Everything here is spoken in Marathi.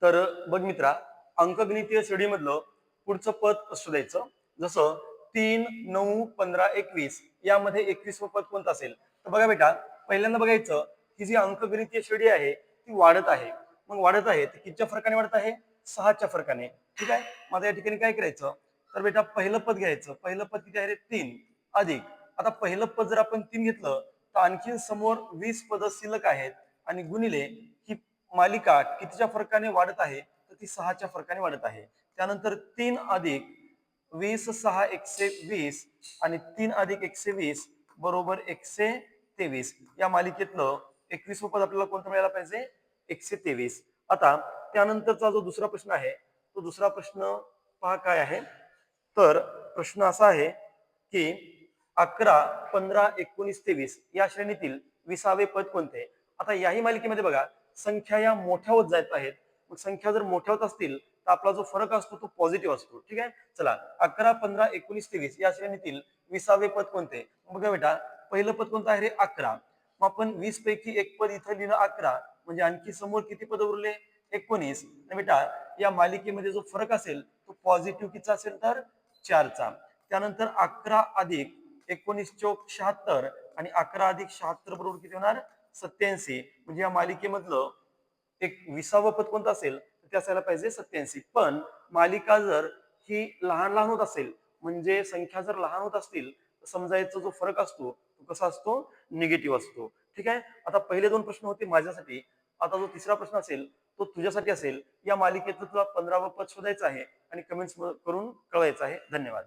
तर बघ मित्रा, अंकगणितीय श्रेणीमधलं पुढचं पद शोधायचं. जसं 3, 9, 15, 21 यामध्ये 21वं पद कोणतं असेल? तर बघा बेटा, पहिल्यांदा बघायचं की जी अंकगणितीय श्रेणी आहे ती वाढत आहे. मग वाढत आहे ती कितीच्या फरकाने वाढत आहे? 6च्या फरकाने. ठीक आहे. मग आता या ठिकाणी काय करायचं? तर बेटा पहिलं पद घ्यायचं. पहिलं पद किती आहे रे? 3 अधिक. आता पहिलं पद जर आपण 3 घेतलं तर आणखी समोर 20 पद शिल्लक आहेत आणि गुणिले ही मालिका कितीच्या फरकाने वाढत आहे? तर ती 6च्या फरकाने वाढत आहे. त्यानंतर 3 अधिक 20 6 120 आणि 3 अधिक 120 बरोबर 123. या मालिकेतलं 21वं पद आपल्याला कोणतं मिळायला पाहिजे? 123. आता त्यानंतरचा जो दुसरा प्रश्न आहे तो दुसरा प्रश्न पहा काय आहे. तर प्रश्न असा आहे की 11, 15, 19, 23 या श्रेणीतील 20वे पद कोणते? आता याही मालिकेमध्ये बघा, संख्या या मोठ्या होत जात आहेत. मग संख्या जर मोठ्या होत असतील तर आपला जो फरक असतो तो पॉझिटिव्ह असतो. ठीक आहे. चला, 11, 15, 19, 23 या श्रेणीतील 20वे पद कोणते? बघा बेटा, पहिलं पद कोणतं आहे रे? 11. मग आपण 20 पैकी एक पद इथं लिहिलं 11, म्हणजे आणखी समोर किती पद उरले? 19. बेटा, या मालिकेमध्ये जो फरक असेल तो पॉझिटिव्ह कितीचा असेल? तर 4चा. त्यानंतर 11 अधिक 19 चोक 76 आणि 11 अधिक 76 बरोबर किती होणार? 87. म्हणजे या मालिकेमधलं एक 20वं पद कोणतं असेल? तर ते असायला पाहिजे 87. पण मालिका जर ही लहान लहान होत असेल, म्हणजे संख्या जर लहान होत असतील, तर समजायचा जो फरक असतो तो कसा असतो? निगेटिव्ह असतो. ठीक आहे. आता पहिले 2 प्रश्न होते माझ्यासाठी. आता जो तिसरा प्रश्न असेल तो तुझ्यासाठी असेल. या मालिकेतलं तुला 15वं पद शोधायचं आहे आणि कमेंट्स करून कळवायचं आहे. धन्यवाद.